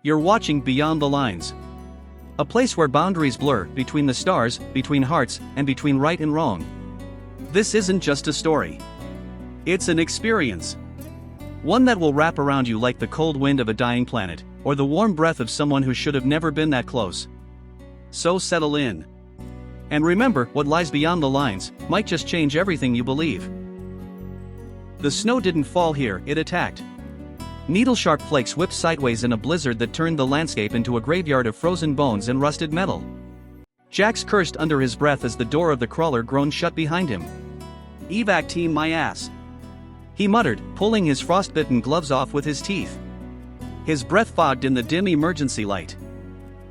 You're watching Beyond the Lines. A place where boundaries blur between the stars, between hearts, and between right and wrong. This isn't just a story. It's an experience. One that will wrap around you like the cold wind of a dying planet, or the warm breath of someone who should have never been that close. So settle in. And remember, what lies beyond the lines might just change everything you believe. The snow didn't fall here, it attacked. Needle-sharp flakes whipped sideways in a blizzard that turned the landscape into a graveyard of frozen bones and rusted metal. Jax cursed under his breath as the door of the crawler groaned shut behind him. "Evac team, my ass," he muttered, pulling his frostbitten gloves off with his teeth. His breath fogged in the dim emergency light.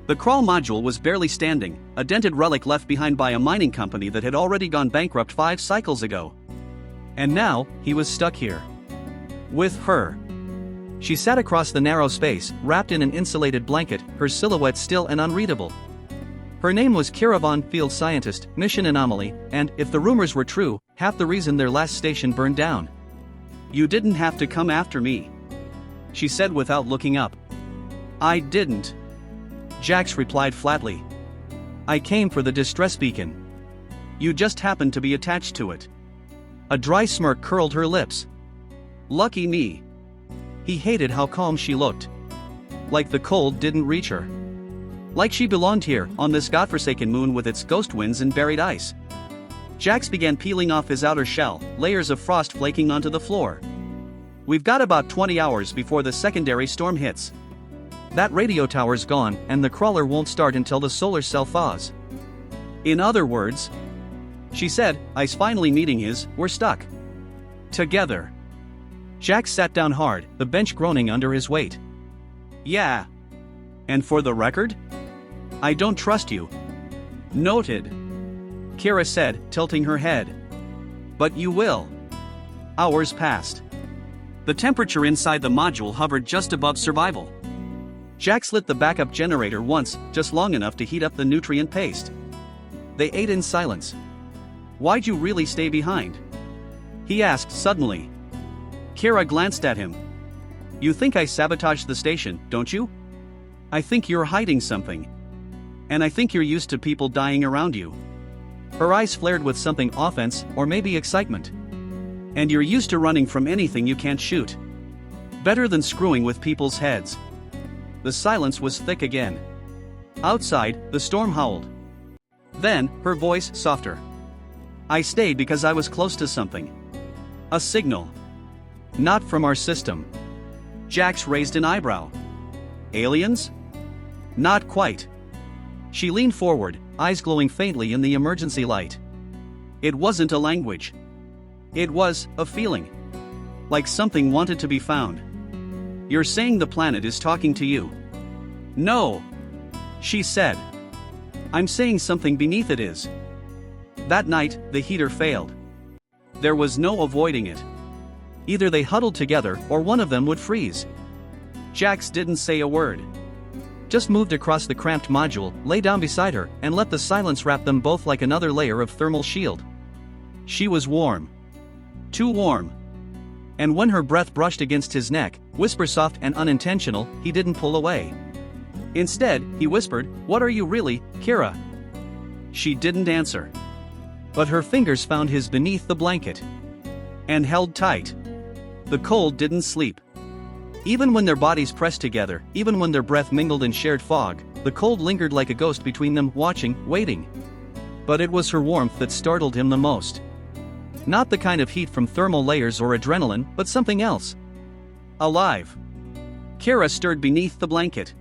The crawl module was barely standing, a dented relic left behind by a mining company that had already gone bankrupt 5 cycles ago. And now, he was stuck here. With her. She sat across the narrow space, wrapped in an insulated blanket, her silhouette still and unreadable. Her name was Kira Von, field scientist, mission anomaly, and, if the rumors were true, half the reason their last station burned down. "You didn't have to come after me," she said without looking up. "I didn't," Jax replied flatly. "I came for the distress beacon. You just happened to be attached to it." A dry smirk curled her lips. "Lucky me." He hated how calm she looked. Like the cold didn't reach her. Like she belonged here, on this godforsaken moon with its ghost winds and buried ice. Jax began peeling off his outer shell, layers of frost flaking onto the floor. "We've got about 20 hours before the secondary storm hits. That radio tower's gone, and the crawler won't start until the solar cell thaws. In other words," she said, eyes finally meeting his, "we're stuck. Together." Jax sat down hard, the bench groaning under his weight. "Yeah. And for the record? I don't trust you." "Noted," Kira said, tilting her head. "But you will." Hours passed. The temperature inside the module hovered just above survival. Jax lit the backup generator once, just long enough to heat up the nutrient paste. They ate in silence. "Why'd you really stay behind?" he asked suddenly. Kira glanced at him. "You think I sabotaged the station, don't you? I think you're hiding something. And I think you're used to people dying around you." Her eyes flared with something offense, or maybe excitement. "And you're used to running from anything you can't shoot. Better than screwing with people's heads." The silence was thick again. Outside, the storm howled. Then, her voice softer. "I stayed because I was close to something. A signal. Not from our system." Jax raised an eyebrow. "Aliens?" "Not quite." She leaned forward, eyes glowing faintly in the emergency light. "It wasn't a language. It was a feeling. Like something wanted to be found." "You're saying the planet is talking to you?" "No," she said. "I'm saying something beneath it is." That night, the heater failed. There was no avoiding it. Either they huddled together, or one of them would freeze. Jax didn't say a word. Just moved across the cramped module, lay down beside her, and let the silence wrap them both like another layer of thermal shield. She was warm. Too warm. And when her breath brushed against his neck, whisper soft and unintentional, he didn't pull away. Instead, he whispered, "What are you really, Kira?" She didn't answer. But her fingers found his beneath the blanket. And held tight. The cold didn't sleep. Even when their bodies pressed together, even when their breath mingled in shared fog, the cold lingered like a ghost between them, watching, waiting. But it was her warmth that startled him the most. Not the kind of heat from thermal layers or adrenaline, but something else. Alive. Kira stirred beneath the blanket.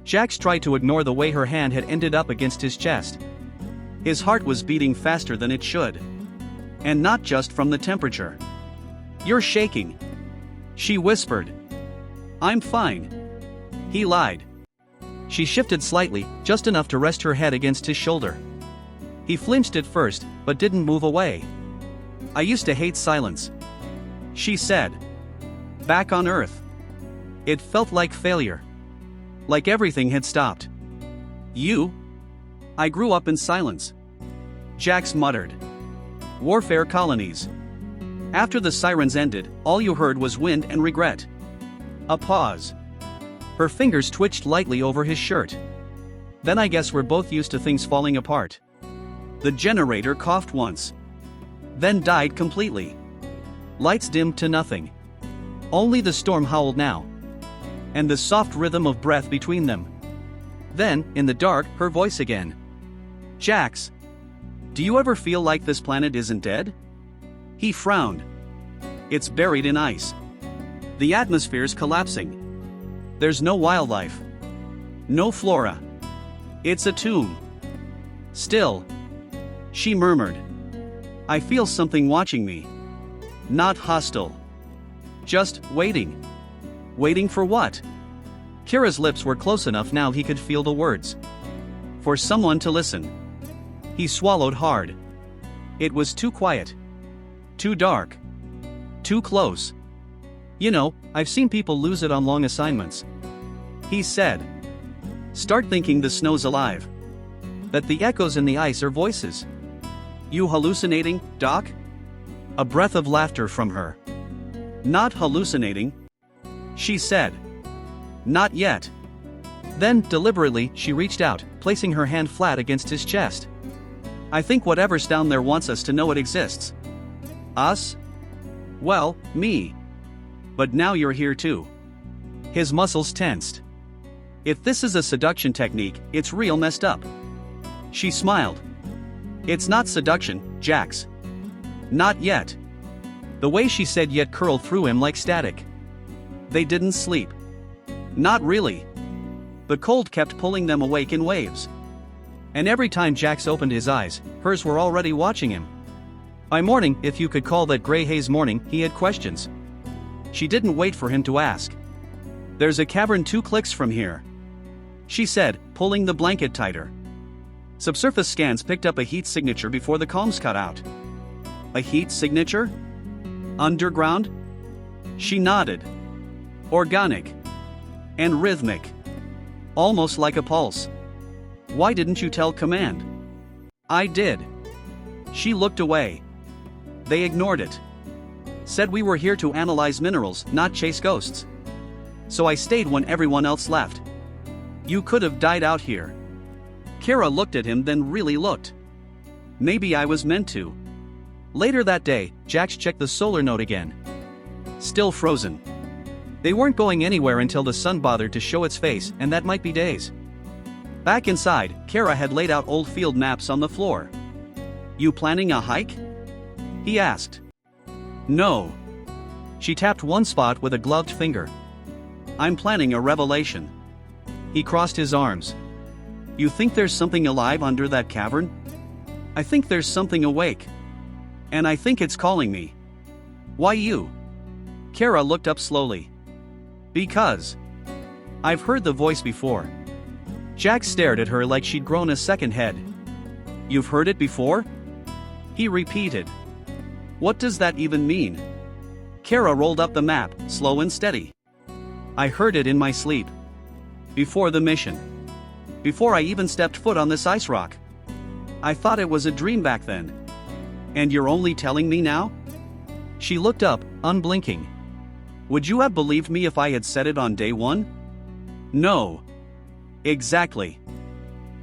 Jax tried to ignore the way her hand had ended up against his chest. His heart was beating faster than it should. And not just from the temperature. "You're shaking," she whispered. "I'm fine." He lied. She shifted slightly, just enough to rest her head against his shoulder. He flinched at first, but didn't move away. "I used to hate silence," she said. "Back on Earth. It felt like failure. Like everything had stopped." "You?" "I grew up in silence," Jax muttered. "Warfare colonies. After the sirens ended, all you heard was wind and regret." A pause. Her fingers twitched lightly over his shirt. Then I guess we're both used to things falling apart. The generator coughed once. Then died completely. Lights dimmed to nothing. Only the storm howled now. And the soft rhythm of breath between them. Then, in the dark, her voice again. Jax. Do you ever feel like this planet isn't dead? He frowned. It's buried in ice. The atmosphere's collapsing. There's no wildlife. No flora. It's a tomb. Still. She murmured. I feel something watching me. Not hostile. Just waiting. Waiting for what? Kira's lips were close enough now he could feel the words. For someone to listen. He swallowed hard. It was too quiet. Too dark. Too close. You know, I've seen people lose it on long assignments. He said. Start thinking the snow's alive. That the echoes in the ice are voices. You hallucinating, Doc? A breath of laughter from her. Not hallucinating. She said. Not yet. Then, deliberately, she reached out, placing her hand flat against his chest. I think whatever's down there wants us to know it exists. Us? Well, me. But now you're here too. His muscles tensed. If this is a seduction technique, it's real messed up. She smiled. It's not seduction, Jax. Not yet. The way she said yet curled through him like static. They didn't sleep. Not really. The cold kept pulling them awake in waves. And every time Jax opened his eyes, hers were already watching him. By morning, if you could call that gray haze morning, he had questions. She didn't wait for him to ask. There's a cavern 2 clicks from here. She said, pulling the blanket tighter. Subsurface scans picked up a heat signature before the comms cut out. A heat signature? Underground? She nodded. Organic. And rhythmic. Almost like a pulse. Why didn't you tell command? I did. She looked away. They ignored it. Said we were here to analyze minerals, not chase ghosts. So I stayed when everyone else left. You could have died out here. Kira looked at him, then really looked. Maybe I was meant to. Later that day, Jax checked the solar node again. Still frozen. They weren't going anywhere until the sun bothered to show its face, and that might be days. Back inside, Kara had laid out old field maps on the floor. You planning a hike? He asked. No. She tapped one spot with a gloved finger. I'm planning a revelation. He crossed his arms. You think there's something alive under that cavern? I think there's something awake. And I think it's calling me. Why you? Kara looked up slowly. Because. I've heard the voice before. Jax stared at her like she'd grown a second head. You've heard it before? He repeated. What does that even mean? Kara rolled up the map, slow and steady. I heard it in my sleep. Before the mission. Before I even stepped foot on this ice rock. I thought it was a dream back then. And you're only telling me now? She looked up, unblinking. Would you have believed me if I had said it on day 1? No. Exactly.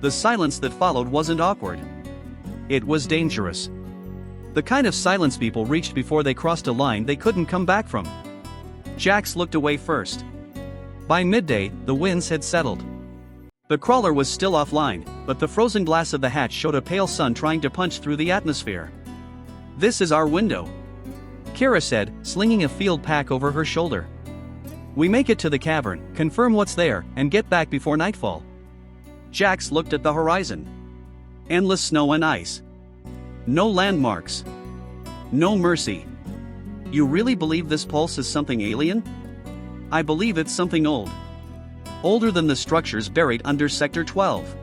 The silence that followed wasn't awkward. It was dangerous. The kind of silence people reached before they crossed a line they couldn't come back from. Jax looked away first. By midday, the winds had settled. The crawler was still offline, but the frozen glass of the hatch showed a pale sun trying to punch through the atmosphere. This is our window, Kira said, slinging a field pack over her shoulder. We make it to the cavern, confirm what's there, and get back before nightfall. Jax looked at the horizon. Endless snow and ice. No landmarks. No mercy. You really believe this pulse is something alien? I believe it's something old. Older than the structures buried under Sector 12.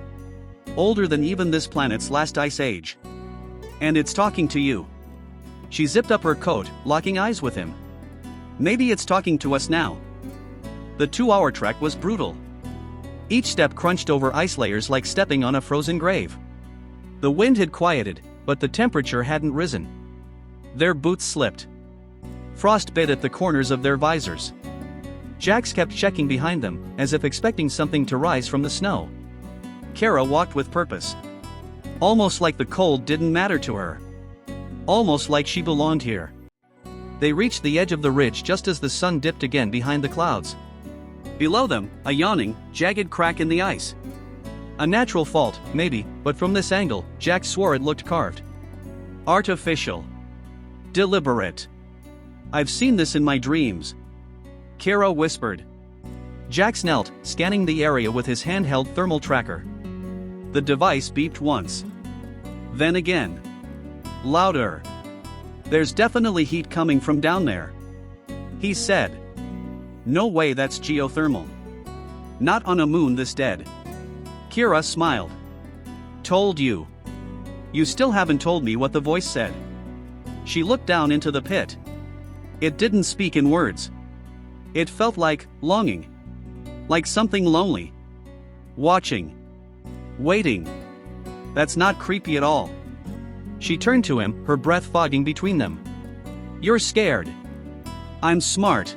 Older than even this planet's last ice age. And it's talking to you. She zipped up her coat, locking eyes with him. Maybe it's talking to us now. The 2-hour trek was brutal. Each step crunched over ice layers like stepping on a frozen grave. The wind had quieted, but the temperature hadn't risen. Their boots slipped. Frost bit at the corners of their visors. Jax kept checking behind them, as if expecting something to rise from the snow. Kara walked with purpose. Almost like the cold didn't matter to her. Almost like she belonged here. They reached the edge of the ridge just as the sun dipped again behind the clouds. Below them, a yawning, jagged crack in the ice. A natural fault, maybe, but from this angle, Jax swore it looked carved. Artificial. Deliberate. I've seen this in my dreams. Kara whispered. Jax knelt, scanning the area with his handheld thermal tracker. The device beeped once. Then again. Louder. There's definitely heat coming from down there. He said. No way that's geothermal. Not on a moon this dead. Kira smiled. Told you. You still haven't told me what the voice said. She looked down into the pit. It didn't speak in words. It felt like longing. Like something lonely. Watching. Waiting. That's not creepy at all. She turned to him, her breath fogging between them. You're scared. I'm smart.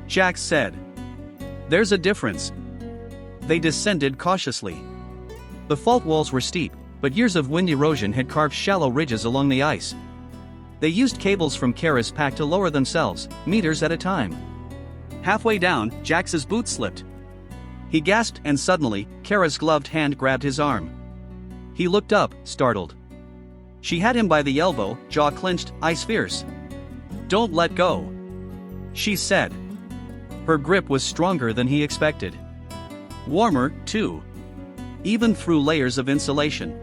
Jax said. There's a difference. They descended cautiously. The fault walls were steep, but years of wind erosion had carved shallow ridges along the ice. They used cables from Kara's pack to lower themselves, meters at a time. Halfway down, Jax's boot slipped. He gasped and suddenly, Kara's gloved hand grabbed his arm. He looked up, startled. She had him by the elbow, jaw clenched, eyes fierce. Don't let go. She said. Her grip was stronger than he expected. Warmer, too. Even through layers of insulation.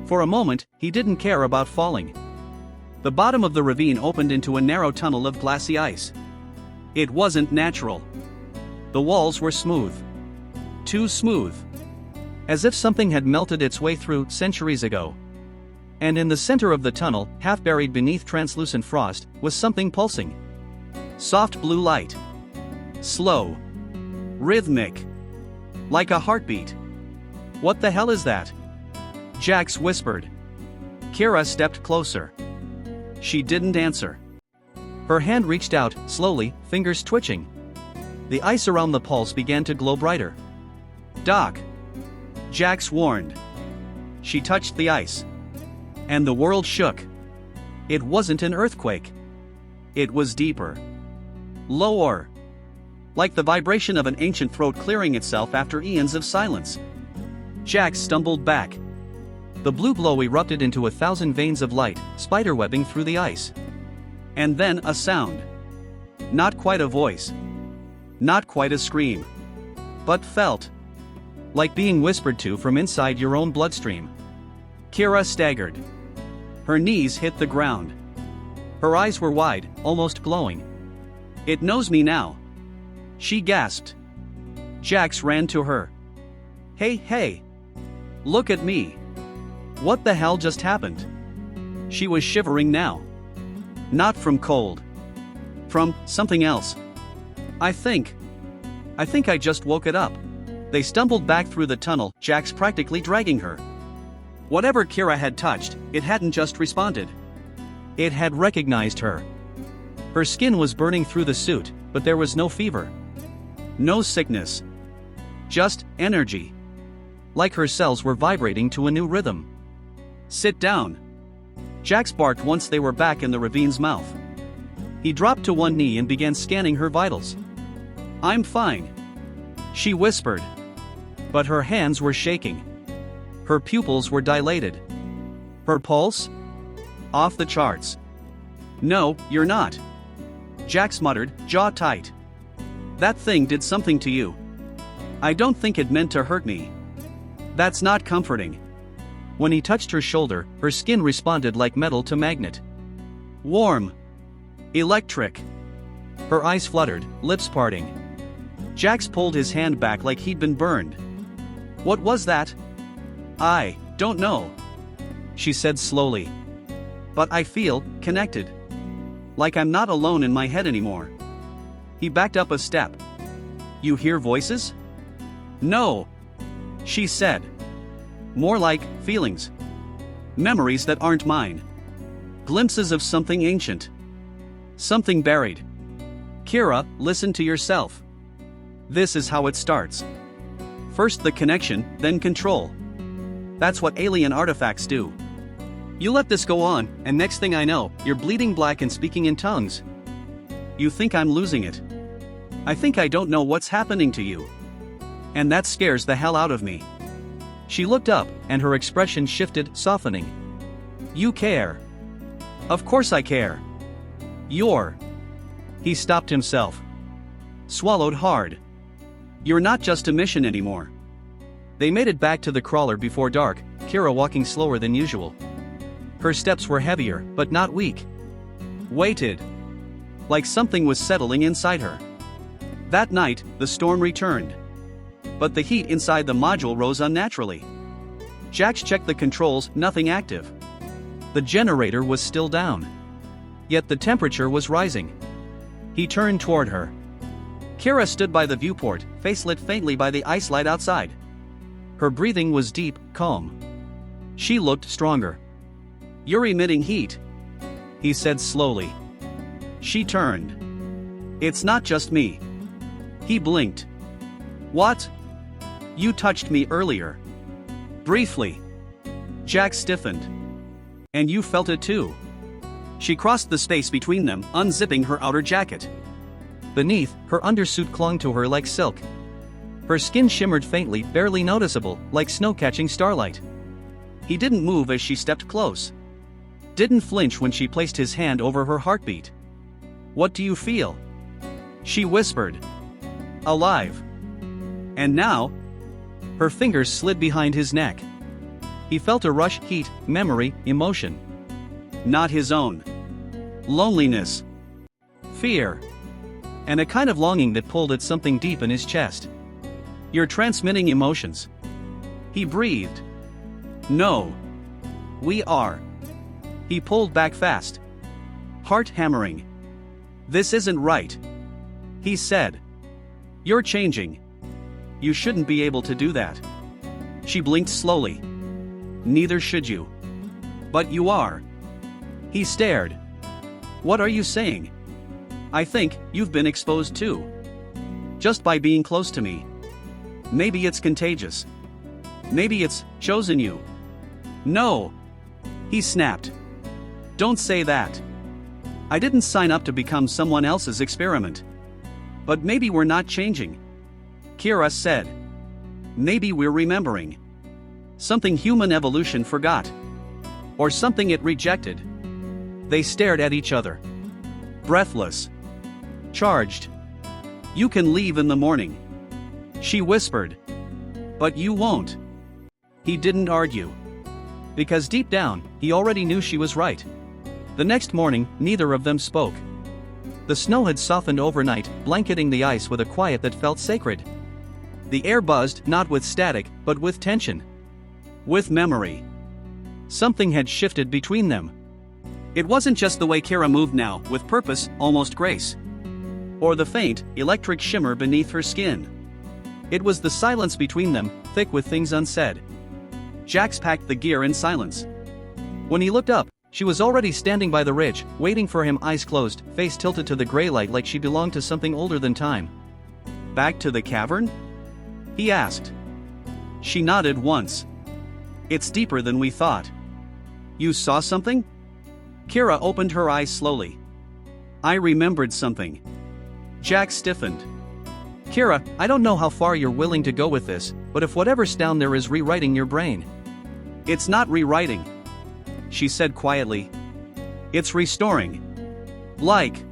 For a moment, he didn't care about falling. The bottom of the ravine opened into a narrow tunnel of glassy ice. It wasn't natural. The walls were smooth. Too smooth. As if something had melted its way through centuries ago. And in the center of the tunnel, half buried beneath translucent frost, was something pulsing. Soft blue light. Slow. Rhythmic. Like a heartbeat. What the hell is that? Jax whispered. Kira stepped closer. She didn't answer. Her hand reached out, slowly, fingers twitching. The ice around the pulse began to glow brighter. Doc. Jax warned. She touched the ice. And the world shook. It wasn't an earthquake. It was deeper. Lower. Like the vibration of an ancient throat clearing itself after eons of silence. Jax stumbled back. The blue glow erupted into 1,000 veins of light, spiderwebbing through the ice. And then a sound. Not quite a voice. Not quite a scream. But felt. Like being whispered to from inside your own bloodstream. Kira staggered. Her knees hit the ground. Her eyes were wide, almost glowing. It knows me now. She gasped. Jax ran to her. Hey, hey. Look at me. What the hell just happened? She was shivering now. Not from cold. From something else. I think I just woke it up. They stumbled back through the tunnel, Jax practically dragging her. Whatever Kira had touched, it hadn't just responded. It had recognized her. Her skin was burning through the suit, but there was no fever. No sickness. Just energy. Like her cells were vibrating to a new rhythm. Sit down. Jax barked once they were back in the ravine's mouth. He dropped to one knee and began scanning her vitals. I'm fine. She whispered. But her hands were shaking. Her pupils were dilated. Her pulse? Off the charts. No, you're not. Jax muttered, jaw tight. That thing did something to you. I don't think it meant to hurt me. That's not comforting. When he touched her shoulder, her skin responded like metal to magnet. Warm. Electric. Her eyes fluttered, lips parting. Jax pulled his hand back like he'd been burned. What was that? I don't know. She said slowly. But I feel connected. Like I'm not alone in my head anymore. He backed up a step. You hear voices? No. She said. More like feelings. Memories that aren't mine. Glimpses of something ancient. Something buried. Kira, listen to yourself. This is how it starts. First the connection, then control. That's what alien artifacts do. You let this go on, and next thing I know, you're bleeding black and speaking in tongues. You think I'm losing it. I think I don't know what's happening to you. And that scares the hell out of me. She looked up, and her expression shifted, softening. You care. Of course I care. You're. He stopped himself. Swallowed hard. You're not just a mission anymore. They made it back to the crawler before dark, Kira walking slower than usual. Her steps were heavier, but not weak. Weighted. Like something was settling inside her. That night, the storm returned. But the heat inside the module rose unnaturally. Jax checked the controls, nothing active. The generator was still down. Yet the temperature was rising. He turned toward her. Kira stood by the viewport, face lit faintly by the ice light outside. Her breathing was deep, calm. She looked stronger. You're emitting heat, he said slowly. She turned. It's not just me. He blinked. What? You touched me earlier. Briefly. Jax stiffened. And you felt it too. She crossed the space between them, unzipping her outer jacket. Beneath, her undersuit clung to her like silk. Her skin shimmered faintly, barely noticeable, like snow catching starlight. He didn't move as she stepped close. Didn't flinch when she placed his hand over her heartbeat. What do you feel? She whispered. Alive. And now? Her fingers slid behind his neck. He felt a rush, heat, memory, emotion. Not his own. Loneliness. Fear. And a kind of longing that pulled at something deep in his chest. You're transmitting emotions. He breathed. No. We are. He pulled back fast. Heart hammering. This isn't right. He said. You're changing. You shouldn't be able to do that. She blinked slowly. Neither should you. But you are. He stared. What are you saying? I think you've been exposed too. Just by being close to me. Maybe it's contagious. Maybe it's chosen you. No. He snapped. Don't say that. I didn't sign up to become someone else's experiment. But maybe we're not changing. Kira said. Maybe we're remembering. Something human evolution forgot. Or something it rejected. They stared at each other. Breathless. Charged. You can leave in the morning. She whispered. But you won't. He didn't argue. Because deep down, he already knew she was right. The next morning, neither of them spoke. The snow had softened overnight, blanketing the ice with a quiet that felt sacred. The air buzzed, not with static, but with tension. With memory. Something had shifted between them. It wasn't just the way Kira moved now, with purpose, almost grace. Or the faint, electric shimmer beneath her skin. It was the silence between them, thick with things unsaid. Jax packed the gear in silence. When he looked up, she was already standing by the ridge, waiting for him, eyes closed, face tilted to the gray light like she belonged to something older than time. Back to the cavern? He asked. She nodded once. It's deeper than we thought. You saw something? Kira opened her eyes slowly. I remembered something. Jax stiffened. Kira, I don't know how far you're willing to go with this, but if whatever's down there is rewriting your brain. It's not rewriting. She said quietly. It's restoring. Like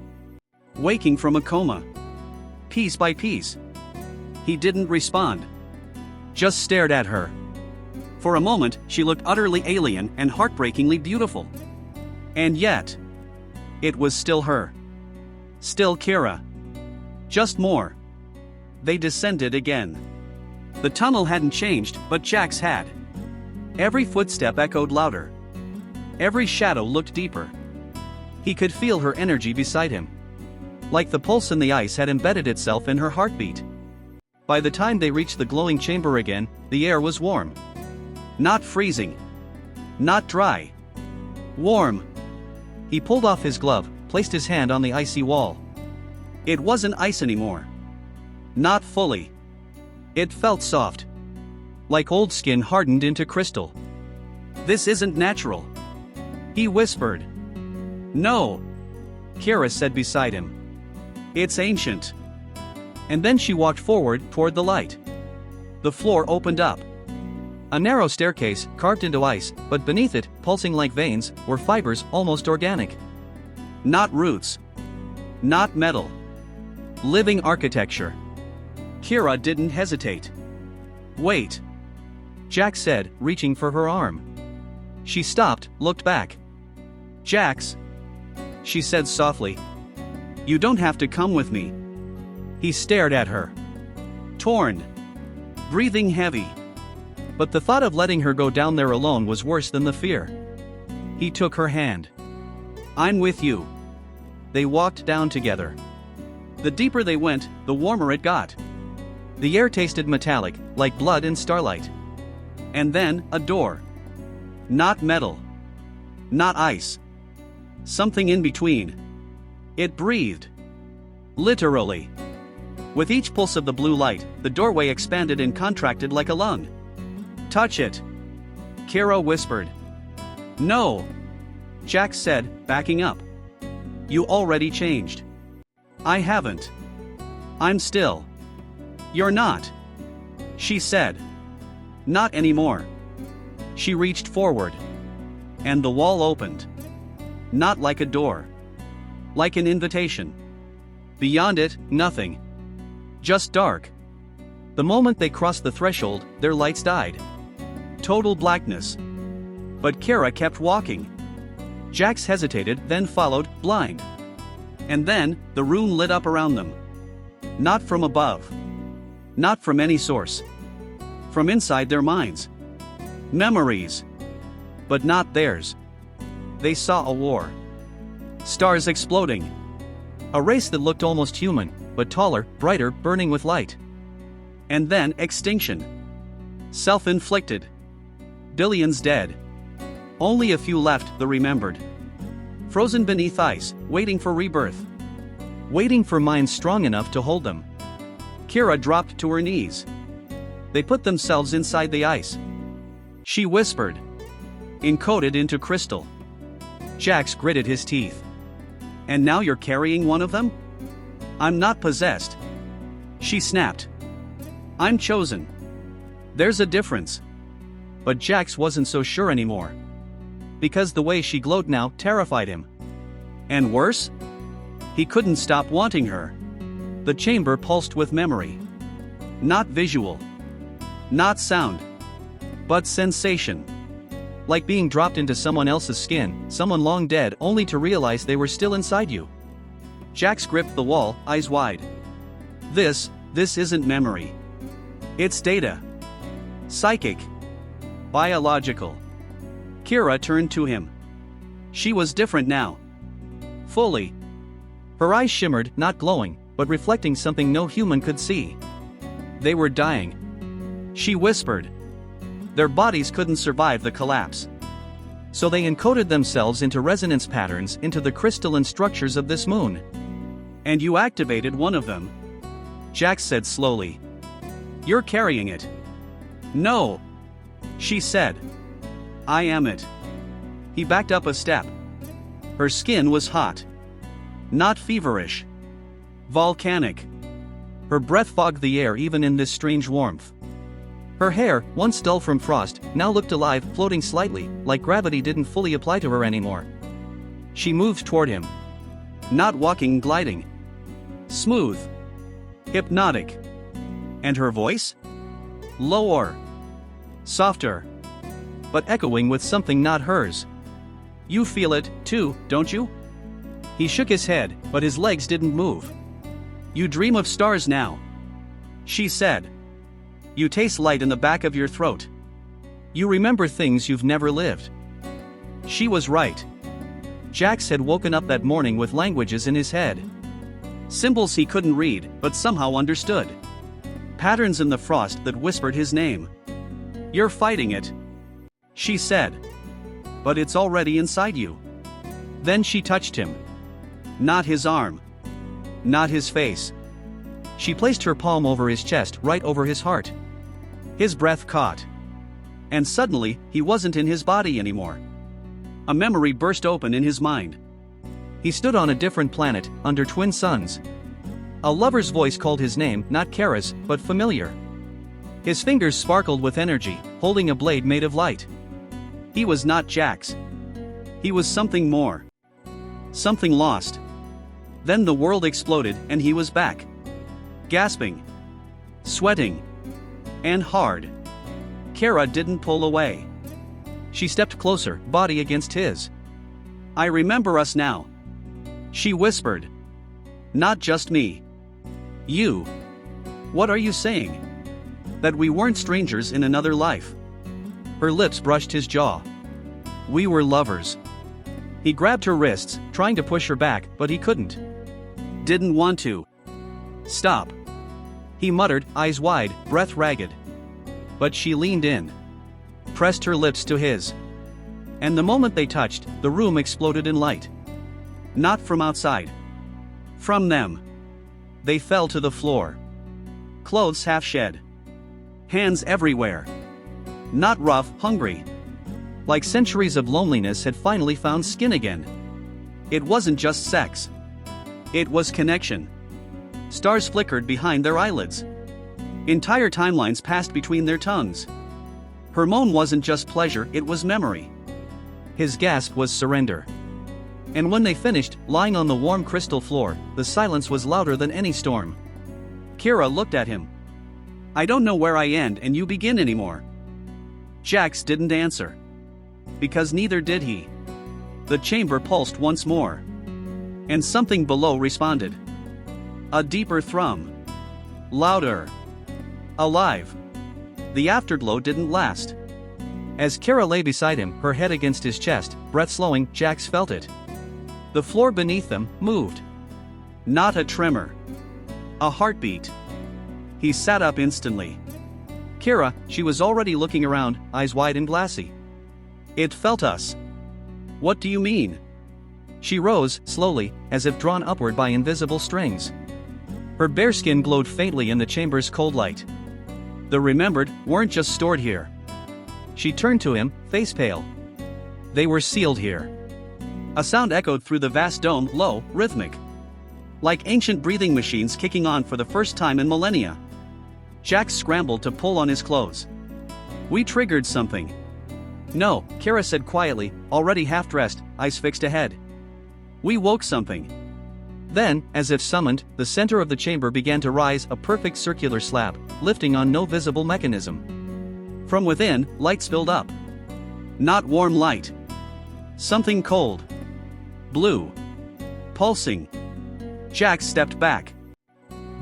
waking from a coma. Piece by piece. He didn't respond. Just stared at her. For a moment, she looked utterly alien and heartbreakingly beautiful. And yet, it was still her. Still Kira. Just more. They descended again. The tunnel hadn't changed, but Jax had. Every footstep echoed louder. Every shadow looked deeper. He could feel her energy beside him. Like the pulse in the ice had embedded itself in her heartbeat. By the time they reached the glowing chamber again, the air was warm. Not freezing. Not dry. Warm. He pulled off his glove, placed his hand on the icy wall. It wasn't ice anymore. Not fully. It felt soft. Like old skin hardened into crystal. This isn't natural. He whispered. No. Kira said beside him. It's ancient. And then she walked forward toward the light. The floor opened up. A narrow staircase carved into ice, but beneath it, pulsing like veins, were fibers almost organic. Not roots. Not metal. Living architecture. Kira didn't hesitate. Wait. Jax said, reaching for her arm. She stopped, looked back. Jax. She said softly. You don't have to come with me. He stared at her. Torn. Breathing heavy. But the thought of letting her go down there alone was worse than the fear. He took her hand. I'm with you. They walked down together. The deeper they went, the warmer it got. The air tasted metallic, like blood in starlight. And then, a door. Not metal. Not ice. Something in between. It breathed. Literally. With each pulse of the blue light, the doorway expanded and contracted like a lung. Touch it. Kira whispered. No. Jax said, backing up. You already changed. I haven't. I'm still. You're not. She said. Not anymore. She reached forward. And the wall opened. Not like a door. Like an invitation. Beyond it, nothing. Just dark. The moment they crossed the threshold, their lights died. Total blackness. But Kira kept walking. Jax hesitated, then followed, blind. And then, the room lit up around them. Not from above. Not from any source. From inside their minds. Memories. But not theirs. They saw a war. Stars exploding. A race that looked almost human, but taller, brighter, burning with light. And then extinction. Self-inflicted. Billions dead. Only a few left, the remembered. Frozen beneath ice, waiting for rebirth. Waiting for minds strong enough to hold them. Kira dropped to her knees. They put themselves inside the ice. She whispered. Encoded into crystal. Jax gritted his teeth. And now you're carrying one of them? I'm not possessed. She snapped. I'm chosen. There's a difference. But Jax wasn't so sure anymore. Because the way she glowed now terrified him. And worse? He couldn't stop wanting her. The chamber pulsed with memory. Not visual. Not sound. But sensation. Like being dropped into someone else's skin, someone long dead, only to realize they were still inside you. Jax gripped the wall, eyes wide. This isn't memory. It's data. Psychic. Biological. Kira turned to him. She was different now. Fully. Her eyes shimmered, not glowing, but reflecting something no human could see. They were dying. She whispered. Their bodies couldn't survive the collapse. So they encoded themselves into resonance patterns into the crystalline structures of this moon. And you activated one of them. Jax said slowly. You're carrying it. No. She said. I am it. He backed up a step. Her skin was hot. Not feverish. Volcanic. Her breath fogged the air even in this strange warmth. Her hair, once dull from frost, now looked alive, floating slightly, like gravity didn't fully apply to her anymore. She moved toward him. Not walking, gliding. Smooth. Hypnotic. And her voice? Lower. Softer. But echoing with something not hers. You feel it, too, don't you? He shook his head, but his legs didn't move. You dream of stars now. She said. You taste light in the back of your throat. You remember things you've never lived. She was right. Jax had woken up that morning with languages in his head. Symbols he couldn't read, but somehow understood. Patterns in the frost that whispered his name. You're fighting it. She said. But it's already inside you. Then she touched him. Not his arm. not his face. She placed her palm over his chest, right over his heart. His breath caught. And suddenly, he wasn't in his body anymore. A memory burst open in his mind. He stood on a different planet, under twin suns. A lover's voice called his name, not Kara's, but familiar. His fingers sparkled with energy, holding a blade made of light. He was not Jax. He was something more. Something lost. Then the world exploded and he was back. Gasping. Sweating. And hard. Kara didn't pull away. She stepped closer, body against his. "I remember us now," she whispered. "Not just me. You. What are you saying? That we weren't strangers in another life?" Her lips brushed his jaw. "We were lovers." He grabbed her wrists, trying to push her back, but he couldn't. Didn't want to. "Stop," he muttered, eyes wide, breath ragged. But she leaned in. Pressed her lips to his. And the moment they touched, the room exploded in light. Not from outside. From them. They fell to the floor. Clothes half shed. Hands everywhere. Not rough, hungry. Like centuries of loneliness had finally found skin again. It wasn't just sex. It was connection. Stars flickered behind their eyelids. Entire timelines passed between their tongues. Her moan wasn't just pleasure, it was memory. His gasp was surrender. And when they finished, lying on the warm crystal floor, the silence was louder than any storm. Kara looked at him. "I don't know where I end and you begin anymore." Jax didn't answer. Because neither did he. The chamber pulsed once more. And something below responded. A deeper thrum. Louder. Alive. The afterglow didn't last. As Kara lay beside him, her head against his chest, breath slowing, Jax felt it. The floor beneath them moved. Not a tremor. A heartbeat. He sat up instantly. Kara, she was already looking around, eyes wide and glassy. "It felt us." "What do you mean?" She rose, slowly, as if drawn upward by invisible strings. Her bare skin glowed faintly in the chamber's cold light. The remembered weren't just stored here. She turned to him, face pale. They were sealed here. A sound echoed through the vast dome, low, rhythmic. Like ancient breathing machines kicking on for the first time in millennia. Jax scrambled to pull on his clothes. "We triggered something." "No," Kara said quietly, already half-dressed, eyes fixed ahead. "We woke something." Then, as if summoned, the center of the chamber began to rise, a perfect circular slab, lifting on no visible mechanism. From within, light spilled up. Not warm light. Something cold. Blue. Pulsing. Jax stepped back.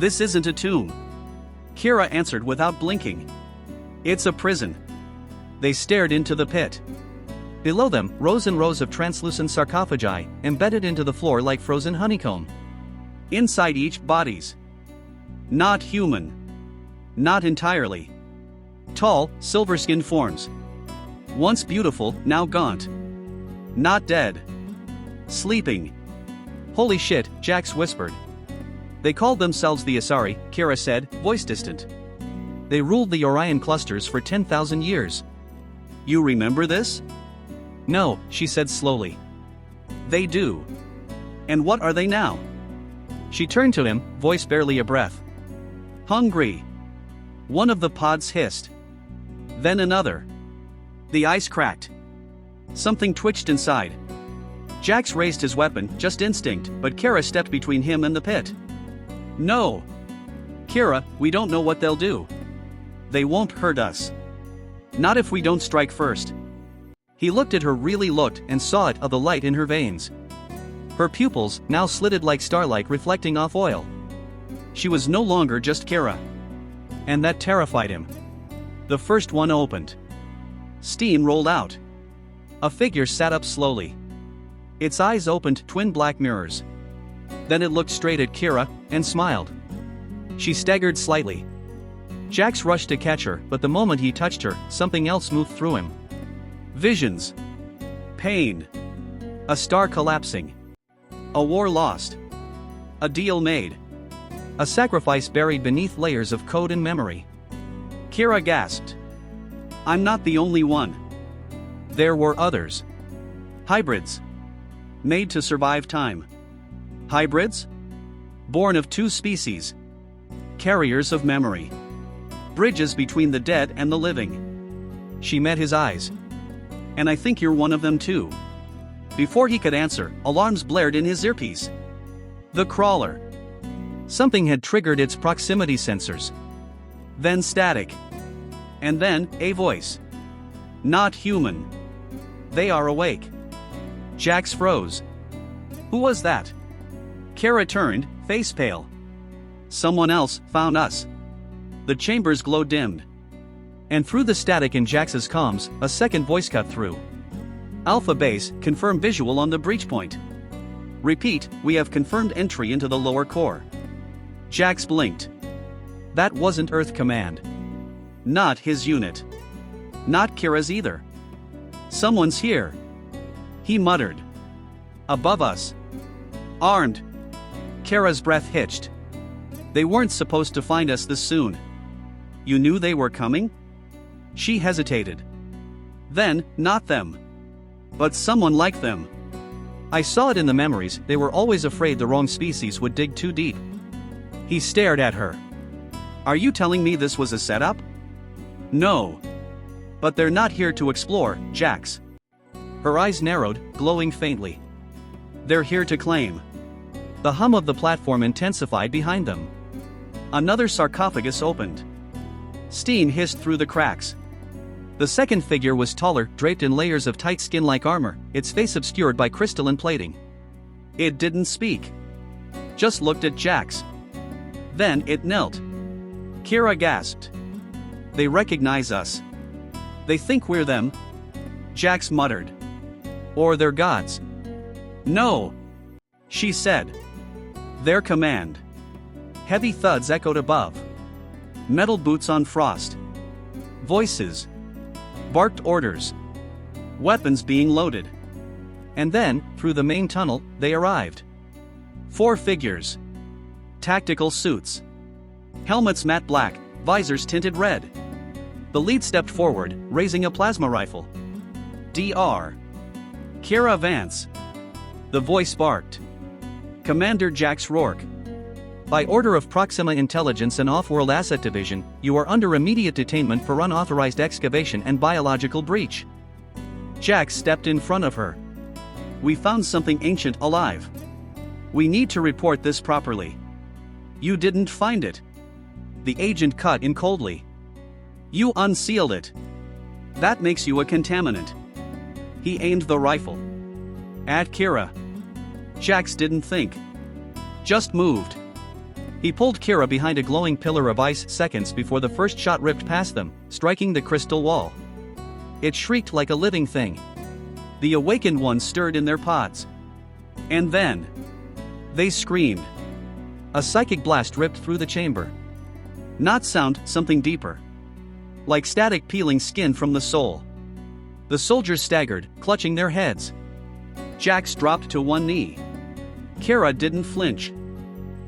"This isn't a tomb." Kara answered without blinking. "It's a prison." They stared into the pit. Below them, rows and rows of translucent sarcophagi, embedded into the floor like frozen honeycomb. Inside each, bodies. Not human. Not entirely. Tall, silver-skinned forms. Once beautiful, now gaunt. Not dead. Sleeping. "Holy shit," Jax whispered. "They called themselves the Asari," Kara said, voice distant. "They ruled the Orion clusters for 10,000 years. You remember this?" "No," she said slowly. "They do. And what are they now?" She turned to him, voice barely a breath. "Hungry." One of the pods hissed. Then another. The ice cracked. Something twitched inside. Jax raised his weapon, just instinct, but Kara stepped between him and the pit. "No. Kara, we don't know what they'll do. They won't hurt us. Not if we don't strike first." He looked at her, really looked, and saw it of the light in her veins. Her pupils, now slitted like starlight reflecting off oil. She was no longer just Kara. And that terrified him. The first one opened. Steam rolled out. A figure sat up slowly. Its eyes opened, twin black mirrors. Then it looked straight at Kara, and smiled. She staggered slightly. Jax rushed to catch her, but the moment he touched her, something else moved through him. Visions. Pain. A star collapsing. A war lost. A deal made. A sacrifice buried beneath layers of code and memory. Kira gasped. I'm not the only one. There were others. Hybrids. Made to survive time. Hybrids? Born of two species. Carriers of memory. Bridges between the dead and the living. She met his eyes. And I think you're one of them too. Before he could answer, alarms blared in his earpiece. The crawler. Something had triggered its proximity sensors. Then static. And then, a voice. Not human. They are awake. Jax froze. Who was that? Kara turned, face pale. Someone else found us. The chamber's glow dimmed. And through the static in Jax's comms, a second voice cut through. Alpha Base, confirm visual on the breach point. Repeat, we have confirmed entry into the lower core. Jax blinked. That wasn't Earth Command. Not his unit. Not Kira's either. Someone's here. He muttered. Above us. Armed. Kara's breath hitched. They weren't supposed to find us this soon. You knew they were coming? She hesitated. Then, not them. But someone like them. I saw it in the memories, they were always afraid the wrong species would dig too deep. He stared at her. Are you telling me this was a setup? No. But they're not here to explore, Jax. Her eyes narrowed, glowing faintly. They're here to claim. The hum of the platform intensified behind them. Another sarcophagus opened. Steam hissed through the cracks. The second figure was taller, draped in layers of tight skin-like armor, its face obscured by crystalline plating. It didn't speak. Just looked at Jax. Then it knelt. Kira gasped. They recognize us. They think we're them. Jax muttered. Or they're gods. No. She said. Their command. Heavy thuds echoed above. Metal boots on frost. Voices. Barked orders. Weapons being loaded. And then, through the main tunnel, they arrived. 4 figures. Tactical suits. Helmets matte black, visors tinted red. The lead stepped forward, raising a plasma rifle. Dr. Kira Vance. The voice barked. Commander Jax Rourke. By order of Proxima Intelligence and Off-World Asset Division, you are under immediate detainment for unauthorized excavation and biological breach. Jax stepped in front of her. We found something ancient alive. We need to report this properly. You didn't find it. The agent cut in coldly. You unsealed it. That makes you a contaminant. He aimed the rifle. At Kira. Jax didn't think. Just moved. He pulled Kira behind a glowing pillar of ice seconds before the first shot ripped past them, striking the crystal wall. It shrieked like a living thing. The awakened ones stirred in their pods. And then, they screamed. A psychic blast ripped through the chamber. Not sound, something deeper. Like static peeling skin from the soul. The soldiers staggered, clutching their heads. Jax dropped to one knee. Kira didn't flinch.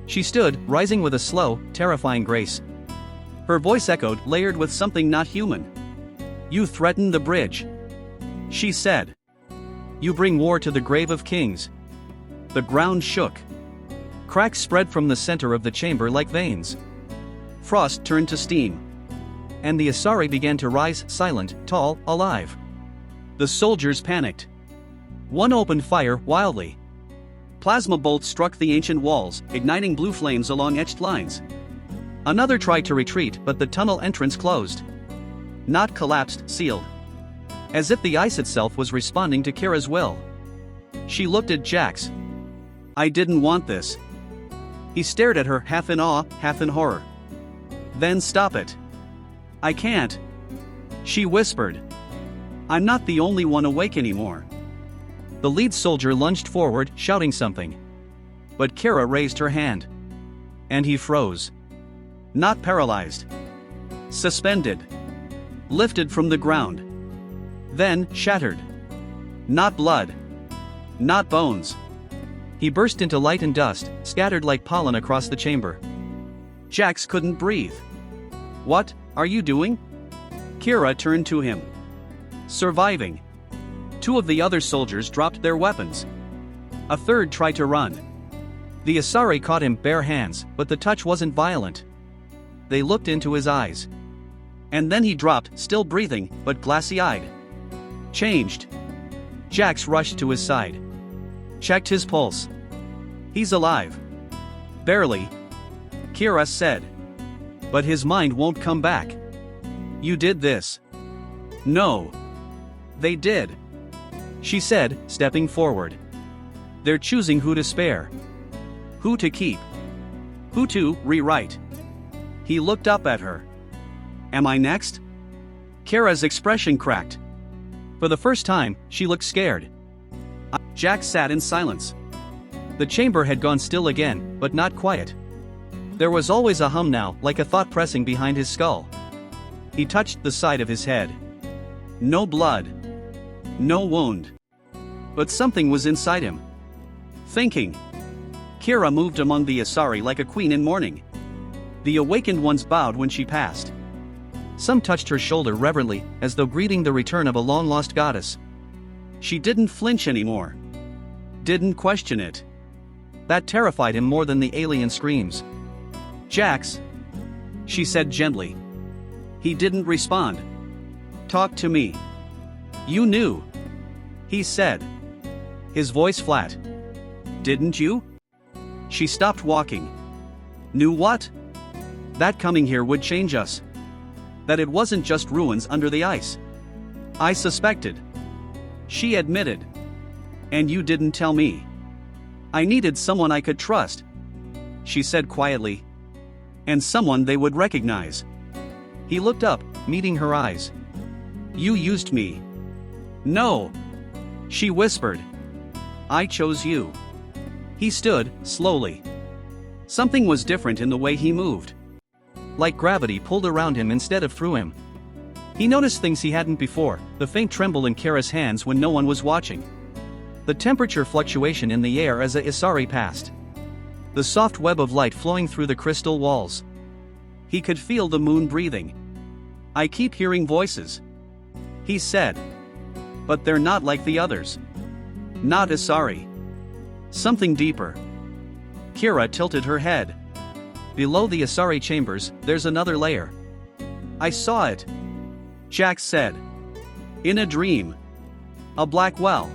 She stood, rising with a slow, terrifying grace. Her voice echoed, layered with something not human. You threaten the bridge. She said. You bring war to the grave of kings. The ground shook. Cracks spread from the center of the chamber like veins. Frost turned to steam. And the Asari began to rise, silent, tall, alive. The soldiers panicked. One opened fire, wildly. Plasma bolts struck the ancient walls, igniting blue flames along etched lines. Another tried to retreat, but the tunnel entrance closed. Not collapsed, sealed. As if the ice itself was responding to Kira's will. She looked at Jax. I didn't want this. He stared at her, half in awe, half in horror. Then stop it. I can't. She whispered. I'm not the only one awake anymore. The lead soldier lunged forward, shouting something. But Kira raised her hand. And he froze. Not paralyzed. Suspended. Lifted from the ground. Then, shattered. Not blood. Not bones. He burst into light and dust, scattered like pollen across the chamber. Jax couldn't breathe. "What are you doing?" Kira turned to him. "Surviving." Two of the other soldiers dropped their weapons. A third tried to run. The Asari caught him bare hands, but the touch wasn't violent. They looked into his eyes. And then he dropped, still breathing, but glassy-eyed. Changed. Jax rushed to his side. Checked his pulse. "He's alive." "Barely," Kira said. "But his mind won't come back." "You did this." "No. They did," she said, stepping forward. "They're choosing who to spare. Who to keep. Who to rewrite." He looked up at her. "Am I next?" Kara's expression cracked. For the first time, she looked scared. Jax sat in silence. The chamber had gone still again, but not quiet. There was always a hum now, like a thought pressing behind his skull. He touched the side of his head. No blood. No wound. But something was inside him. Thinking. Kira moved among the Asari like a queen in mourning. The awakened ones bowed when she passed. Some touched her shoulder reverently, as though greeting the return of a long-lost goddess. She didn't flinch anymore. Didn't question it. That terrified him more than the alien screams. "Jax," she said gently. He didn't respond. "Talk to me." "You knew," he said. His voice flat. "Didn't you?" She stopped walking. "Knew what?" "That coming here would change us. That it wasn't just ruins under the ice." "I suspected," she admitted. "And you didn't tell me." "I needed someone I could trust," she said quietly. "And someone they would recognize." He looked up, meeting her eyes. "You used me." "No," she whispered. "I chose you." He stood, slowly. Something was different in the way he moved. Like gravity pulled around him instead of through him. He noticed things he hadn't before, the faint tremble in Kara's hands when no one was watching. The temperature fluctuation in the air as a Isari passed. The soft web of light flowing through the crystal walls. He could feel the moon breathing. "I keep hearing voices," he said. "But they're not like the others. Not Isari. Something deeper." Kira tilted her head. "Below the Asari chambers, there's another layer." "I saw it," Jax said. "In a dream. A black well.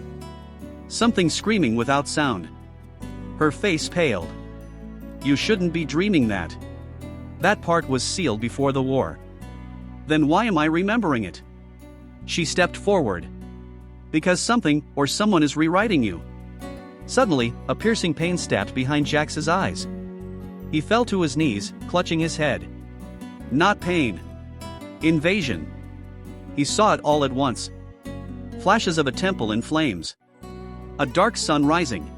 Something screaming without sound." Her face paled. "You shouldn't be dreaming that. That part was sealed before the war." "Then why am I remembering it?" She stepped forward. "Because something, or someone is rewriting you." Suddenly, a piercing pain stabbed behind Jax's eyes. He fell to his knees, clutching his head. Not pain. Invasion. He saw it all at once. Flashes of a temple in flames. A dark sun rising.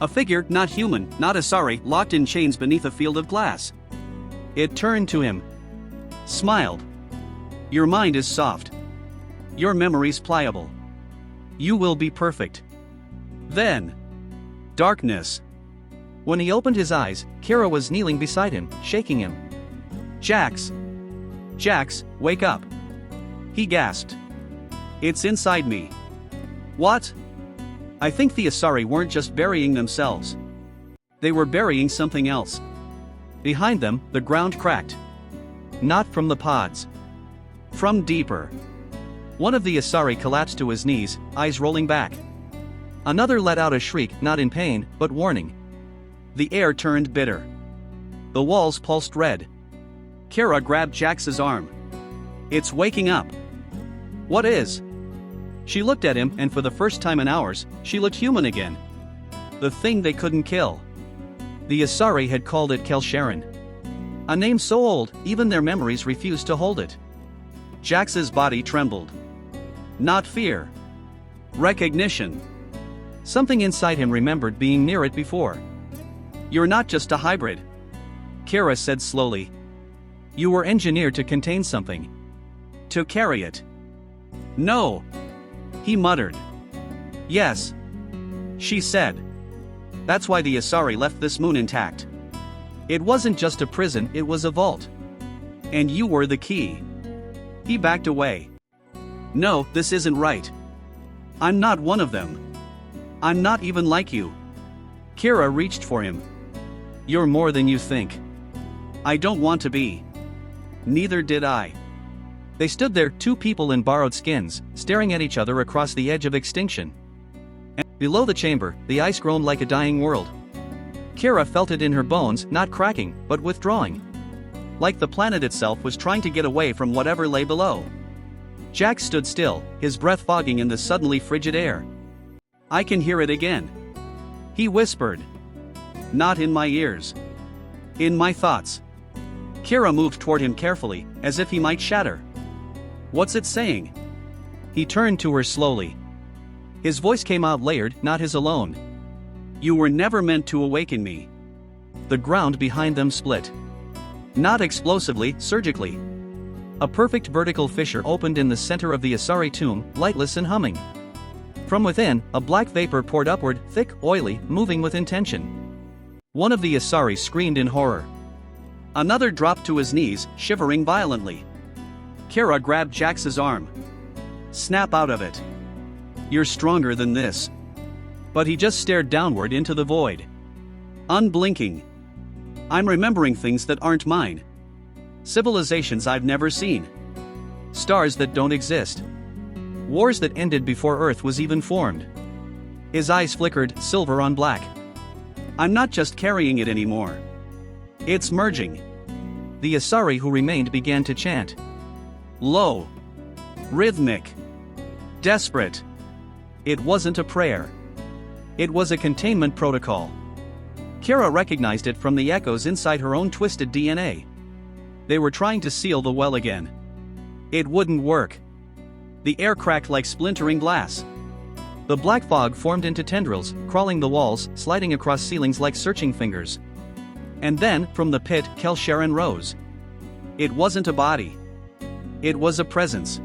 A figure, not human, not Asari, locked in chains beneath a field of glass. It turned to him. Smiled. "Your mind is soft. Your memory's pliable. You will be perfect." Then. Darkness. When he opened his eyes, Kira was kneeling beside him, shaking him. "Jax. Jax, wake up." He gasped. "It's inside me." "What?" "I think the Asari weren't just burying themselves. They were burying something else." Behind them, the ground cracked. Not from the pods. From deeper. One of the Asari collapsed to his knees, eyes rolling back. Another let out a shriek, not in pain, but warning. The air turned bitter. The walls pulsed red. Kira grabbed Jax's arm. "It's waking up." "What is?" She looked at him, and for the first time in hours, she looked human again. The thing they couldn't kill. The Asari had called it Kelsharon. A name so old, even their memories refused to hold it. Jax's body trembled. Not fear. Recognition. Something inside him remembered being near it before. "You're not just a hybrid," Kira said slowly. "You were engineered to contain something. To carry it." "No," he muttered. "Yes," she said. That's why the Asari left this moon intact. It wasn't just a prison, it was a vault. And you were the key. He backed away. No, this isn't right. I'm not one of them. I'm not even like you. Kira reached for him. You're more than you think. I don't want to be. Neither did I. They stood there, two people in borrowed skins, staring at each other across the edge of extinction. And below the chamber, the ice groaned like a dying world. Kira felt it in her bones, not cracking, but withdrawing. Like the planet itself was trying to get away from whatever lay below. Jack stood still, his breath fogging in the suddenly frigid air. I can hear it again. He whispered. Not in my ears. In my thoughts. Kira moved toward him carefully, as if he might shatter. What's it saying? He turned to her slowly. His voice came out layered, not his alone. You were never meant to awaken me. The ground behind them split. Not explosively, surgically. A perfect vertical fissure opened in the center of the Asari tomb, lightless and humming. From within, a black vapor poured upward, thick, oily, moving with intention. One of the Asari screamed in horror. Another dropped to his knees, shivering violently. Kira grabbed Jax's arm. Snap out of it. You're stronger than this. But he just stared downward into the void. Unblinking. I'm remembering things that aren't mine. Civilizations I've never seen. Stars that don't exist. Wars that ended before Earth was even formed. His eyes flickered, silver on black. I'm not just carrying it anymore. It's merging. The Asari who remained began to chant. Low. Rhythmic. Desperate. It wasn't a prayer. It was a containment protocol. Kira recognized it from the echoes inside her own twisted DNA. They were trying to seal the well again. It wouldn't work. The air cracked like splintering glass. The black fog formed into tendrils, crawling the walls, sliding across ceilings like searching fingers. And then, from the pit, Kelsharon rose. It wasn't a body. It was a presence.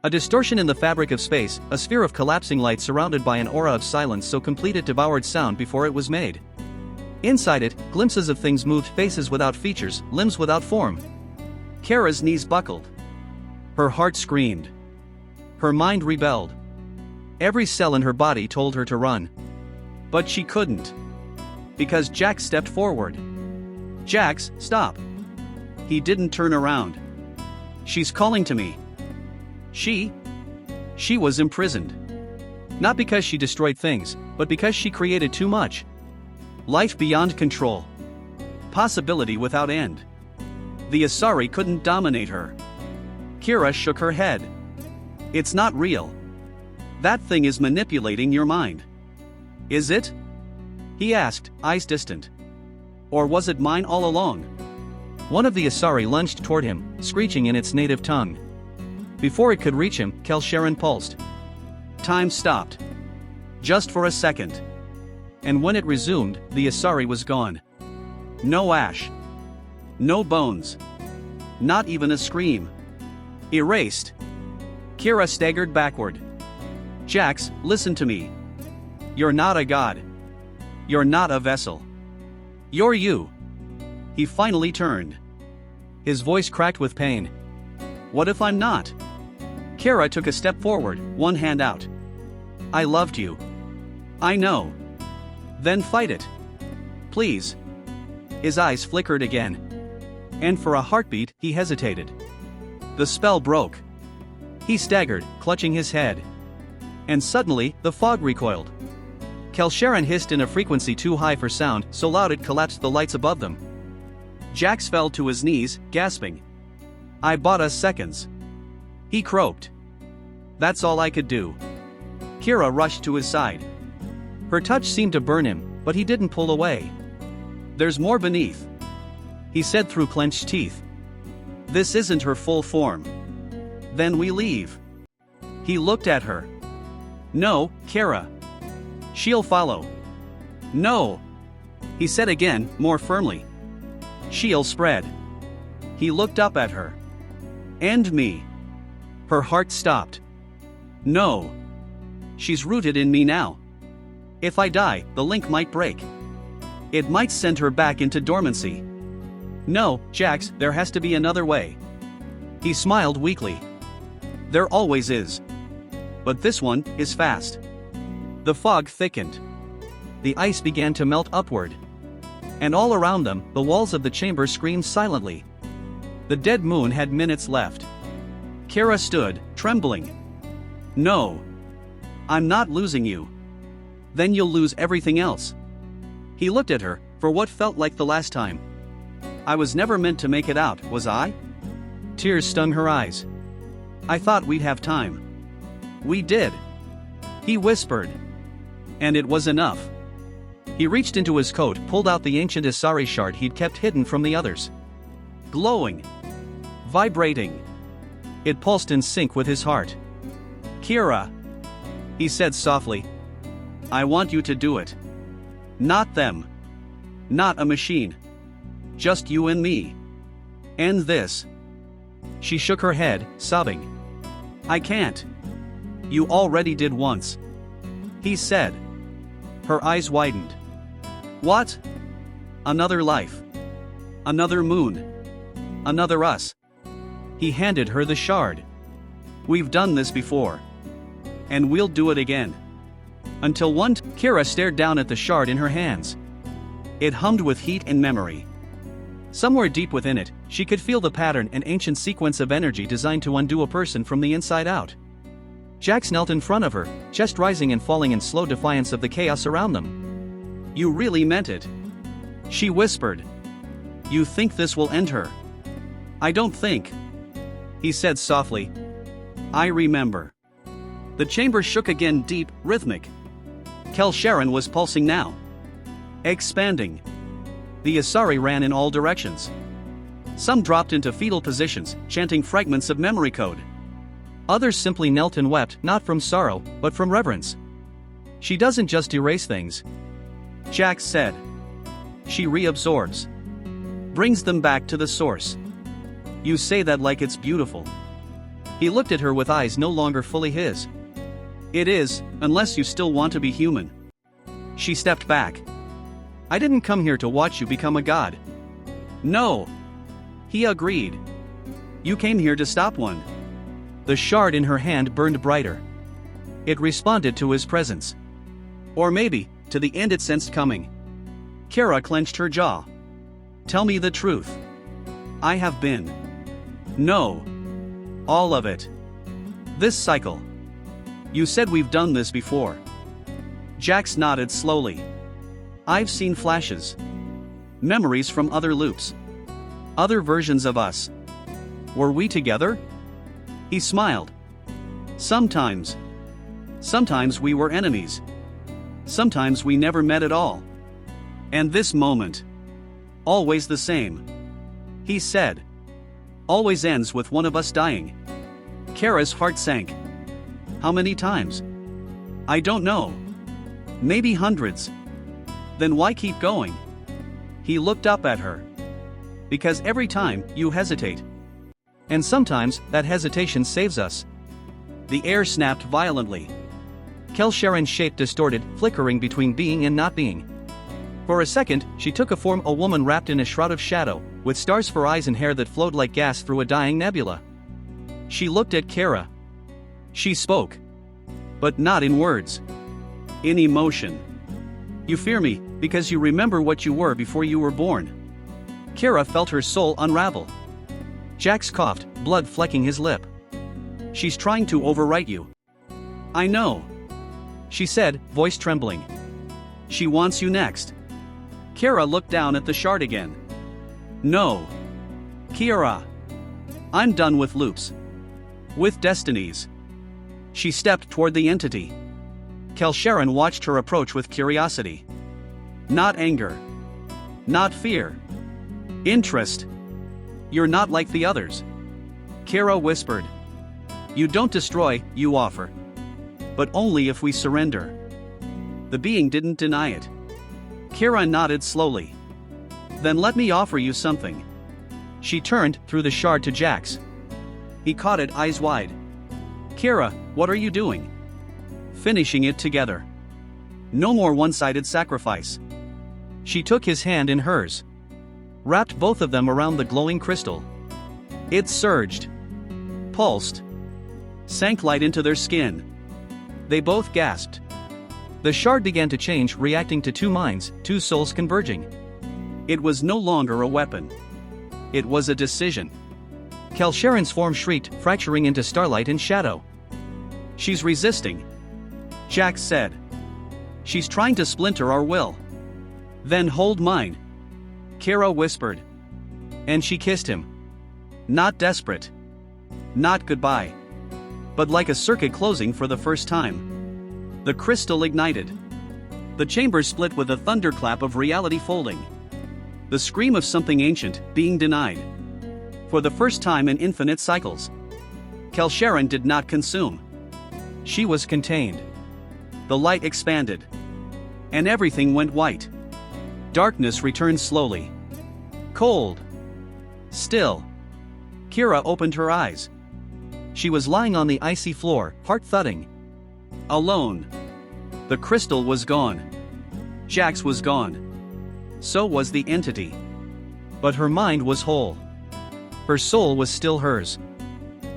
A distortion in the fabric of space, a sphere of collapsing light surrounded by an aura of silence so complete it devoured sound before it was made. Inside it, glimpses of things moved, faces without features, limbs without form. Kara's knees buckled. Her heart screamed. Her mind rebelled. Every cell in her body told her to run. But she couldn't. Because Jax stepped forward. Jax, stop. He didn't turn around. She's calling to me. She was imprisoned. Not because she destroyed things, but because she created too much. Life beyond control. Possibility without end. The Asari couldn't dominate her. Kira shook her head. It's not real. That thing is manipulating your mind. Is it? He asked, eyes distant. Or was it mine all along? One of the Asari lunged toward him, screeching in its native tongue. Before it could reach him, Kelsharon pulsed. Time stopped. Just for a second. And when it resumed, the Asari was gone. No ash. No bones. Not even a scream. Erased. Kira staggered backward. Jax, listen to me. You're not a god. You're not a vessel. You're you. He finally turned. His voice cracked with pain. What if I'm not? Kira took a step forward, one hand out. I loved you. I know. Then fight it. Please. His eyes flickered again. And for a heartbeat, he hesitated. The spell broke. He staggered, clutching his head. And suddenly, the fog recoiled. Kelsharon hissed in a frequency too high for sound, so loud it collapsed the lights above them. Jax fell to his knees, gasping. I bought us seconds. He croaked. That's all I could do. Kira rushed to his side. Her touch seemed to burn him, but he didn't pull away. There's more beneath. He said through clenched teeth. This isn't her full form. Then we leave. He looked at her. No, Kira. She'll follow. No. He said again, more firmly. She'll spread. He looked up at her. And me. Her heart stopped. No. She's rooted in me now. If I die, the link might break. It might send her back into dormancy. No, Jax, there has to be another way. He smiled weakly. There always is. But this one is fast. The fog thickened. The ice began to melt upward. And all around them, the walls of the chamber screamed silently. The dead moon had minutes left. Kara stood, trembling. No. I'm not losing you. Then you'll lose everything else. He looked at her, for what felt like the last time. I was never meant to make it out, was I? Tears stung her eyes. I thought we'd have time. We did. He whispered. And it was enough. He reached into his coat, pulled out the ancient Isari shard he'd kept hidden from the others. Glowing. Vibrating. It pulsed in sync with his heart. Kira. He said softly. I want you to do it. Not them. Not a machine. Just you and me. And this. She shook her head, sobbing. I can't. You already did once. He said. Her eyes widened. What? Another life. Another moon. Another us. He handed her the shard. We've done this before. And we'll do it again. Until one Kira stared down at the shard in her hands. It hummed with heat and memory. Somewhere deep within it, she could feel the pattern and ancient sequence of energy designed to undo a person from the inside out. Jax knelt in front of her, chest rising and falling in slow defiance of the chaos around them. You really meant it. She whispered. You think this will end her? I don't think. He said softly. I remember. The chamber shook again, deep, rhythmic. Kel Sharon was pulsing now. Expanding. The Isari ran in all directions. Some dropped into fetal positions, chanting fragments of memory code. Others simply knelt and wept, not from sorrow, but from reverence. She doesn't just erase things. Jax said. She reabsorbs. Brings them back to the source. You say that like it's beautiful. He looked at her with eyes no longer fully his. It is, unless you still want to be human. She stepped back. I didn't come here to watch you become a god. No. He agreed. You came here to stop one. The shard in her hand burned brighter. It responded to his presence. Or maybe, to the end it sensed coming. Kara clenched her jaw. Tell me the truth. I have been. No. All of it. This cycle. You said we've done this before. Jax nodded slowly. I've seen flashes. Memories from other loops. Other versions of us. Were we together? He smiled. Sometimes. Sometimes we were enemies. Sometimes we never met at all. And this moment. Always the same. He said. Always ends with one of us dying. Kara's heart sank. How many times? I don't know. Maybe hundreds. Then why keep going? He looked up at her. Because every time, you hesitate. And sometimes, that hesitation saves us. The air snapped violently. Kel Sharon's shape distorted, flickering between being and not being. For a second, she took a form, a woman wrapped in a shroud of shadow, with stars for eyes and hair that flowed like gas through a dying nebula. She looked at Kara. She spoke. But not in words. In emotion. You fear me, because you remember what you were before you were born. Kara felt her soul unravel. Jax coughed, blood flecking his lip. She's trying to overwrite you. I know. She said, voice trembling. She wants you next. Kara looked down at the shard again. No. Kira. I'm done with loops. With destinies. She stepped toward the entity. Kel Sharon watched her approach with curiosity. Not anger. Not fear. Interest. You're not like the others. Kara whispered. You don't destroy, you offer. But only if we surrender. The being didn't deny it. Kara nodded slowly. Then let me offer you something. She turned, threw the shard to Jax. He caught it, eyes wide. Kara, what are you doing? Finishing it together. No more one-sided sacrifice. She took his hand in hers, wrapped both of them around the glowing crystal. It surged, pulsed, sank light into their skin. They both gasped. The shard began to change, reacting to two minds, two souls converging. It was no longer a weapon. It was a decision. Kalsharan's form shrieked, fracturing into starlight and shadow. She's resisting, Jax said. She's trying to splinter our will. Then hold mine, Kira whispered. And she kissed him. Not desperate. Not goodbye. But like a circuit closing for the first time. The crystal ignited. The chamber split with a thunderclap of reality folding. The scream of something ancient being denied. For the first time in infinite cycles, Kalsharan did not consume. She was contained. The light expanded. And everything went white. Darkness returned slowly. Cold. Still. Kira opened her eyes. She was lying on the icy floor, heart thudding. Alone. The crystal was gone. Jax was gone. So was the entity. But her mind was whole. Her soul was still hers.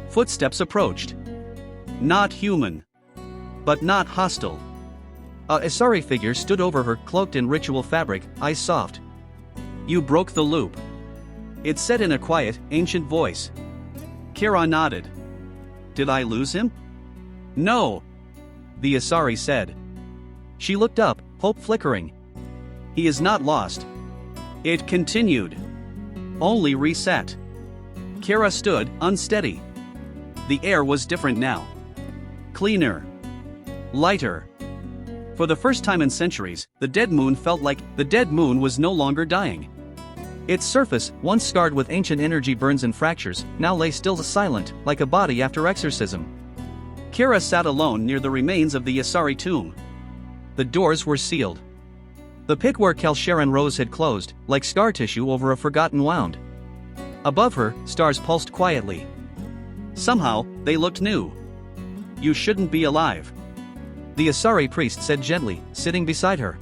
Footsteps approached. Not human. But not hostile. A Asari figure stood over her, cloaked in ritual fabric, eyes soft. You broke the loop. It said in a quiet, ancient voice. Kira nodded. Did I lose him? No. The Asari said. She looked up, hope flickering. He is not lost. It continued. Only reset. Kira stood, unsteady. The air was different now. Cleaner. Lighter. For the first time in centuries, the dead moon felt like the dead moon was no longer dying. Its surface, once scarred with ancient energy burns and fractures, now lay still silent, like a body after exorcism. Kira sat alone near the remains of the Asari tomb. The doors were sealed. The pit where Kalsharan rose had closed, like scar tissue over a forgotten wound. Above her, stars pulsed quietly. Somehow, they looked new. You shouldn't be alive, the Asari priest said gently, sitting beside her.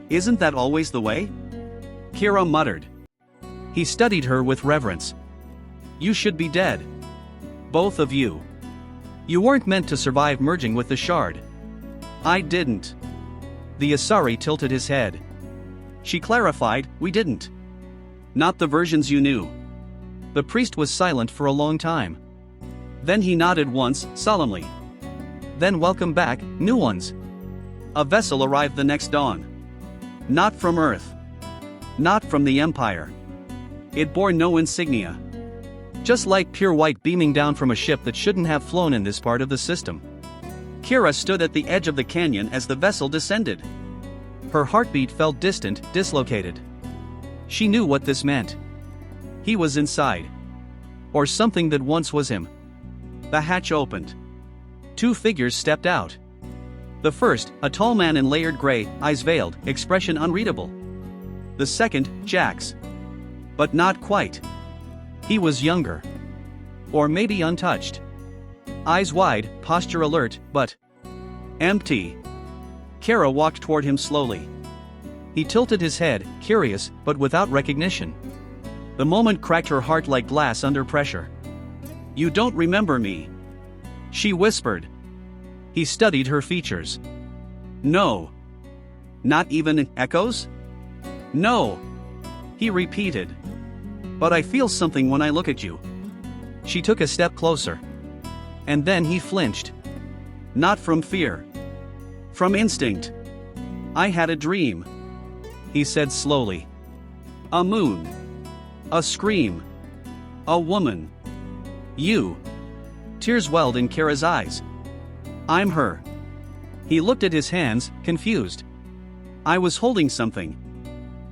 Isn't that always the way? Kira muttered. He studied her with reverence. You should be dead. Both of you. You weren't meant to survive merging with the shard. I didn't. The Asari tilted his head. She clarified, we didn't. Not the versions you knew. The priest was silent for a long time. Then he nodded once, solemnly. Then welcome back, new ones. A vessel arrived the next dawn. Not from Earth. Not from the Empire. It bore no insignia. Just like pure white beaming down from a ship that shouldn't have flown in this part of the system. Kira stood at the edge of the canyon as the vessel descended. Her heartbeat felt distant, dislocated. She knew what this meant. He was inside. Or something that once was him. The hatch opened. Two figures stepped out. The first, a tall man in layered gray, eyes veiled, expression unreadable. The second, Jax. But not quite. He was younger. Or maybe untouched. Eyes wide, posture alert, but empty. Kara walked toward him slowly. He tilted his head, curious, but without recognition. The moment cracked her heart like glass under pressure. You don't remember me, she whispered. He studied her features. No. Not even echoes? No. He repeated. But I feel something when I look at you. She took a step closer. And then he flinched. Not from fear. From instinct. I had a dream, he said slowly. A moon. A scream. A woman. You. Tears welled in Kara's eyes. I'm her. He looked at his hands, confused. I was holding something.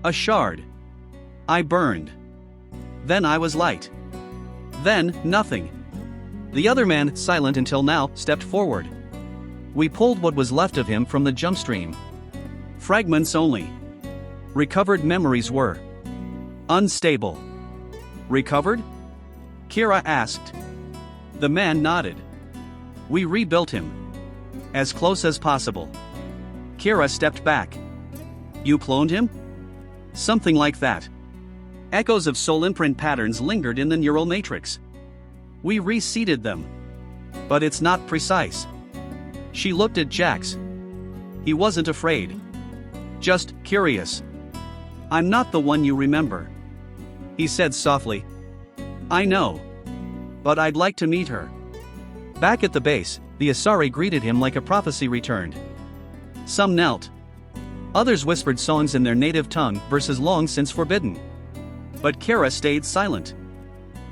A shard. I burned. Then I was light. Then, nothing. The other man, silent until now, stepped forward. We pulled what was left of him from the jump stream. Fragments only. Recovered memories were unstable. Recovered? Kira asked. The man nodded. We rebuilt him. As close as possible. Kira stepped back. You cloned him? Something like that. Echoes of soul imprint patterns lingered in the neural matrix. We reseeded them. But it's not precise. She looked at Jax. He wasn't afraid. Just curious. I'm not the one you remember. He said softly. I know. But I'd like to meet her. Back at the base, the Asari greeted him like a prophecy returned. Some knelt. Others whispered songs in their native tongue, verses long since forbidden. But Kara stayed silent.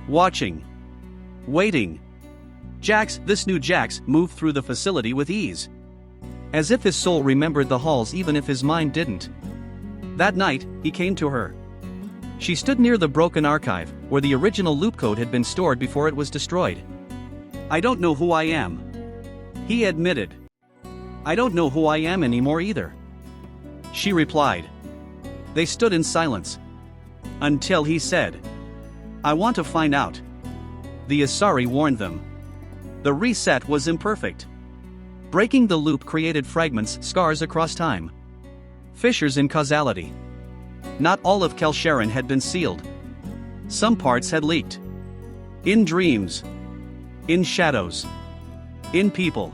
Watching. Waiting. This new Jax, moved through the facility with ease. As if his soul remembered the halls even if his mind didn't. That night, he came to her. She stood near the broken archive, where the original loop code had been stored before it was destroyed. I don't know who I am. He admitted. I don't know who I am anymore either. She replied. They stood in silence. Until he said. I want to find out. The Asari warned them. The reset was imperfect. Breaking the loop created fragments, scars across time. Fissures in causality. Not all of Kelsharan had been sealed. Some parts had leaked. In dreams. In shadows. In people.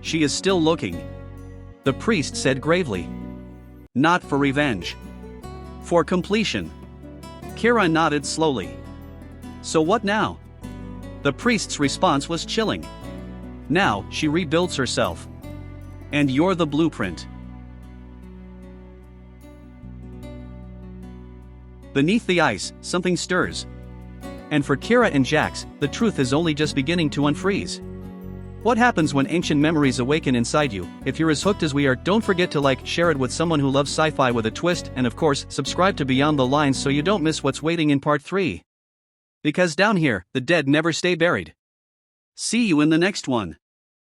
She is still looking. The priest said gravely. Not for revenge. For completion. Kira nodded slowly. So what now? The priest's response was chilling. Now, she rebuilds herself. And you're the blueprint. Beneath the ice, something stirs. And for Kira and Jax, the truth is only just beginning to unfreeze. What happens when ancient memories awaken inside you? If you're as hooked as we are, don't forget to like, share it with someone who loves sci-fi with a twist, and of course, subscribe to Beyond the Lines so you don't miss what's waiting in part 3. Because down here, the dead never stay buried. See you in the next one.